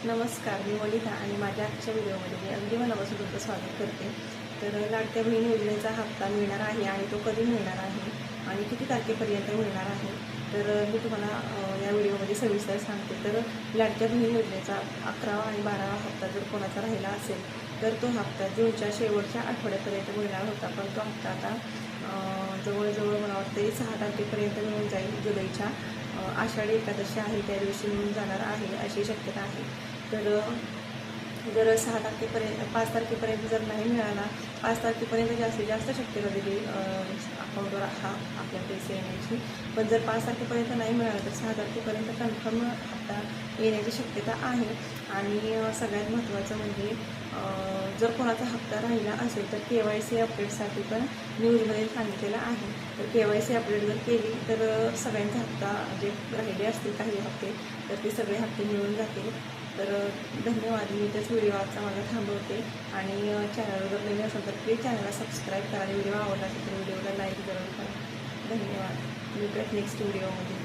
नमस्कार, मी वनिता आणि माझ्या आजच्या व्हिडिओमध्ये मी अगदी मनापासून तुमचं स्वागत करते. तर लाडक्या बहीण योजनेचा हप्ता मिळणार आहे आणि तो कधी मिळणार आहे आणि किती तारखेपर्यंत मिळणार आहे, तर मी तुम्हाला या व्हिडिओमध्ये सविस्तर सांगते. तर लाडक्या बहीण योजनेचा 11वा आणि 12वा हप्ता जर कोणाचा राहिला असेल तर तो हप्ता जूनच्या शेवटच्या आठवड्यापर्यंत मिळणार होता, पण तो हप्ता आता जवळजवळ मला वाटते 6 तारखेपर्यंत मिळून जाईल. जुलैच्या आषाढी एकादशी आहे त्या दिवशी मिळून जाणार आहे अशी शक्यता आहे. तर जर 6 तारखेपर्यंत 5 तारखेपर्यंत जर नाही मिळाला, 5 तारखेपर्यंत जास्तीत जास्त शक्यता दिली अकाउंटवर आपल्या पैसे येण्याची. पण जर 5 तारखेपर्यंत नाही मिळालं तर 6 तारखेपर्यंत कन्फर्म हप्ता येण्याची शक्यता आहे. आणि सगळ्यात महत्त्वाचं म्हणजे जर कोणाचा हप्ता राहिला असेल तर KYC अपडेटसाठी पण न्यूजमध्ये सांगितलेलं आहे. तर KYC अपडेट जर केली तर सगळ्यांचा हप्ता जे राहिले असतील काही हप्ते तर ते सगळे हप्ते मिळून जातील. तर धन्यवाद. मी त्याच व्हिडिओ आजचा माझा थांबवते आणि चॅनलवर जर नवीन असेल तर प्लीज चॅनलला सबस्क्राईब करा आणि व्हिडिओ आवडला असेल तर व्हिडिओला लाईक जरूर करा. धन्यवाद. भेटूयात नेक्स्ट व्हिडिओमध्ये.